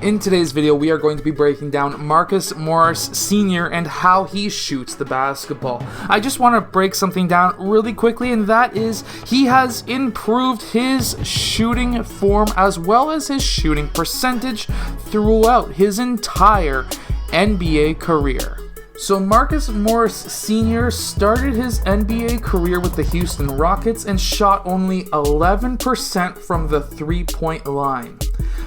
In today's video, we are going to be breaking down Marcus Morris Sr. and how he shoots the basketball. I just want to break something down really quickly, and that is he has improved his shooting form as well as his shooting percentage throughout his entire NBA career. So Marcus Morris Sr. started his NBA career with the Houston Rockets and shot only 11% from the three-point line.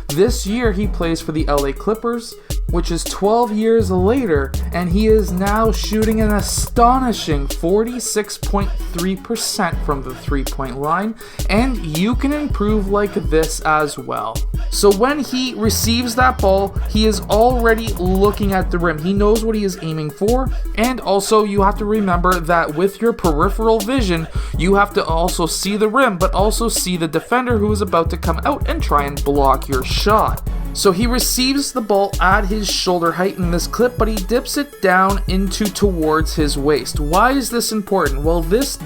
This year he plays for the LA Clippers, which is 12 years later, and he is now shooting an astonishing 46.3% from the three-point line, and you can improve like this as well. So when he receives that ball, he is already looking at the rim. He knows what he is aiming for, and also you have to remember that with your peripheral vision, you have to also see the rim, but also see the defender who is about to come out and try and block your shot. So he receives the ball at his shoulder height in this clip, but he dips it down towards his waist. Why is this important? Well, this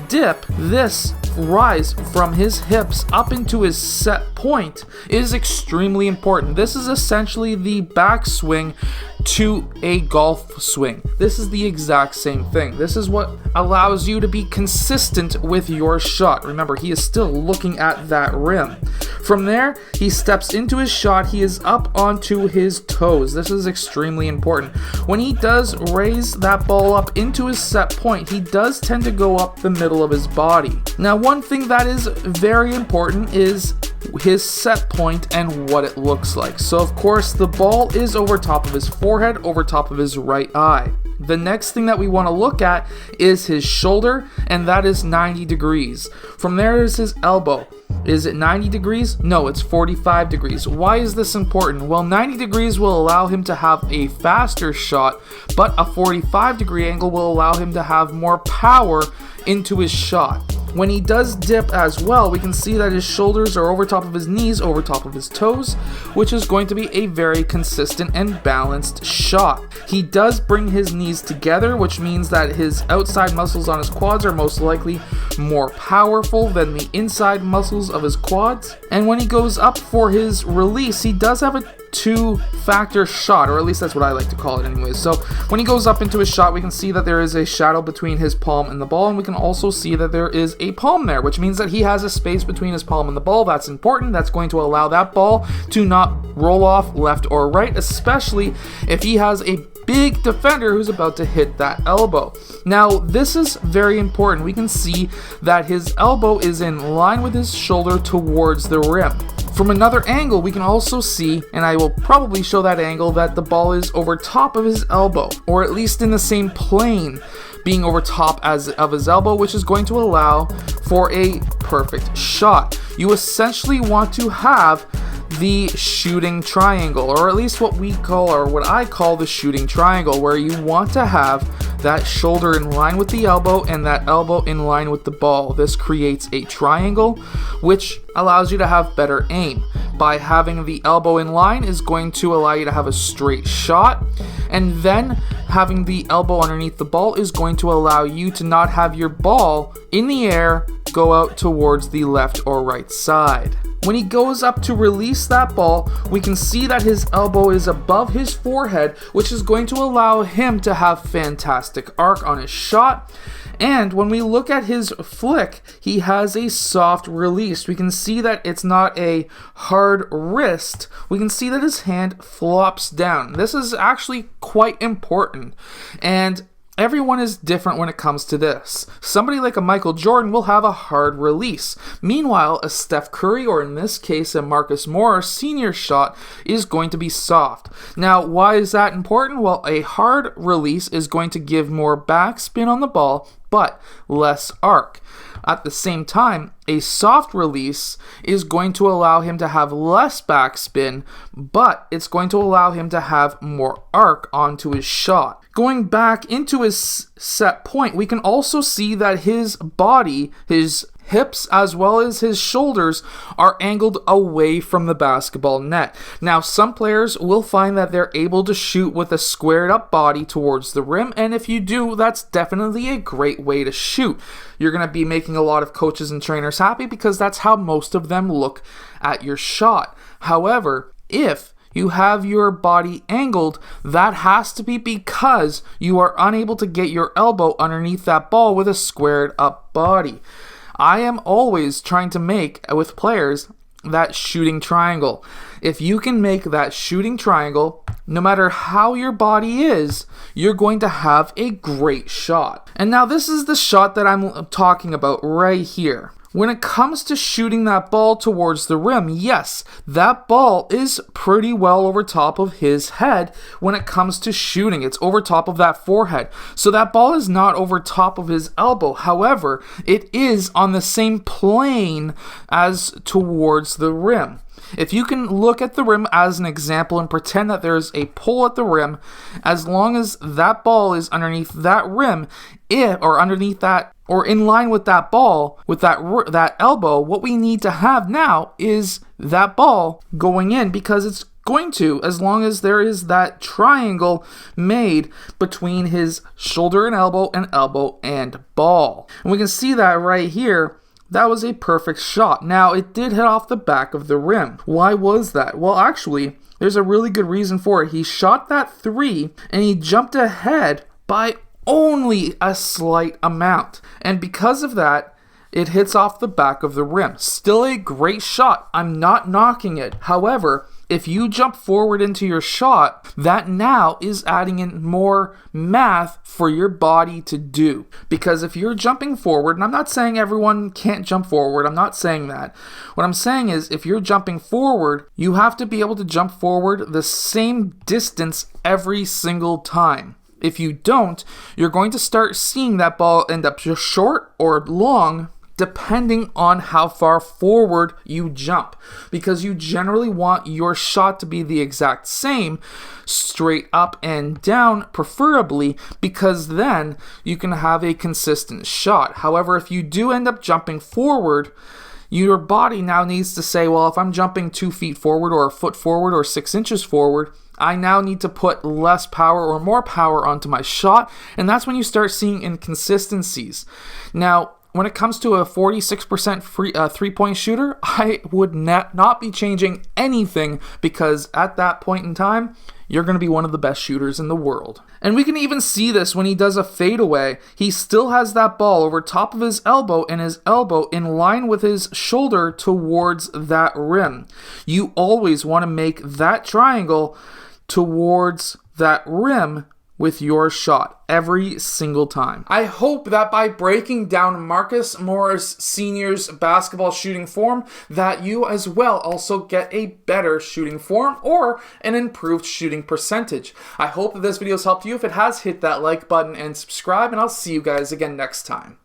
rise from his hips up into his set point is extremely important. This is essentially the backswing to a golf swing. This is the exact same thing. This is what allows you to be consistent with your shot. Remember, he is still looking at that rim. From there, he steps into his shot. He is up onto his toes. This is extremely important. When he does raise that ball up into his set point, he does tend to go up the middle of his body. Now, one thing that is very important is his set point and what it looks like. So of course the ball is over top of his forehead, over top of his right eye. The next thing that we want to look at is his shoulder, and that is 90 degrees. From there is his elbow. Is it 90 degrees? No, it's 45 degrees. Why is this important? Well, 90 degrees will allow him to have a faster shot, but a 45 degree angle will allow him to have more power into his shot. When he does dip as well, we can see that his shoulders are over top of his knees, over top of his toes, which is going to be a very consistent and balanced shot. He does bring his knees together, which means that his outside muscles on his quads are most likely more powerful than the inside muscles of his quads. And when he goes up for his release, he does have a two-factor shot, or at least that's what I like to call it anyways. So when he goes up into his shot, we can see that there is a shadow between his palm and the ball, and we can also see that there is a palm there, which means that he has a space between his palm and the ball. That's important. That's going to allow that ball to not roll off left or right, especially if he has a big defender who's about to hit that elbow. Now, this is very important. We can see that his elbow is in line with his shoulder towards the rim. From another angle, we can also see, and I will probably show that angle, that the ball is over top of his elbow, or at least in the same plane, being over top of his elbow, which is going to allow for a perfect shot. You essentially want to have the shooting triangle, or at least what I call the shooting triangle, where you want to have that shoulder in line with the elbow and that elbow in line with the ball. This creates a triangle, which allows you to have better aim. By having the elbow in line is going to allow you to have a straight shot, and then having the elbow underneath the ball is going to allow you to not have your ball in the air go out towards the left or right side. When he goes up to release that ball, we can see that his elbow is above his forehead, which is going to allow him to have fantastic arc on his shot. And when we look at his flick, he has a soft release. We can see that it's not a hard wrist. We can see that his hand flops down. This is actually quite important. And everyone is different when it comes to this. Somebody like a Michael Jordan will have a hard release. Meanwhile, a Steph Curry, or in this case a Marcus Morris Sr. shot, is going to be soft. Now, why is that important? Well, a hard release is going to give more backspin on the ball, but less arc. At the same time, a soft release is going to allow him to have less backspin, but it's going to allow him to have more arc onto his shot. Going back into his set point, we can also see that his body, his hips as well as his shoulders are angled away from the basketball net. Now, some players will find that they're able to shoot with a squared up body towards the rim, and if you do, that's definitely a great way to shoot. You're going to be making a lot of coaches and trainers happy because that's how most of them look at your shot. However, if you have your body angled, that has to be because you are unable to get your elbow underneath that ball with a squared up body. I am always trying to make, with players, that shooting triangle. If you can make that shooting triangle, no matter how your body is, you're going to have a great shot. And now this is the shot that I'm talking about right here. When it comes to shooting that ball towards the rim, yes, that ball is pretty well over top of his head when it comes to shooting. It's over top of that forehead. So that ball is not over top of his elbow. However, it is on the same plane as towards the rim. If you can look at the rim as an example and pretend that there's a pole at the rim, as long as that ball is underneath that rim, or underneath that, or in line with that ball, with that elbow, what we need to have now is that ball going in, because it's going to, as long as there is that triangle made between his shoulder and elbow and ball. And we can see that right here. That was a perfect shot. Now, it did hit off the back of the rim. Why was that? Well, actually, there's a really good reason for it. He shot that 3, and he jumped ahead by only a slight amount. And because of that, it hits off the back of the rim. Still a great shot. I'm not knocking it. However, if you jump forward into your shot, that now is adding in more math for your body to do. Because if you're jumping forward, and I'm not saying everyone can't jump forward, I'm not saying that. What I'm saying is, if you're jumping forward, you have to be able to jump forward the same distance every single time. If you don't, you're going to start seeing that ball end up short or long, depending on how far forward you jump, because you generally want your shot to be the exact same, straight up and down preferably, because then you can have a consistent shot. However, if you do end up jumping forward, your body now needs to say, well, if I'm jumping 2 feet forward or a foot forward or 6 inches forward, I now need to put less power or more power onto my shot, and that's when you start seeing inconsistencies. Now, when it comes to a 46% three-point shooter, I would not be changing anything, because at that point in time, you're going to be one of the best shooters in the world. And we can even see this when he does a fadeaway. He still has that ball over top of his elbow, and his elbow in line with his shoulder towards that rim. You always want to make that triangle towards that rim with your shot every single time. I hope that by breaking down Marcus Morris Sr.'s basketball shooting form, that you as well also get a better shooting form or an improved shooting percentage. I hope that this video has helped you. If it has, hit that like button and subscribe, and I'll see you guys again next time.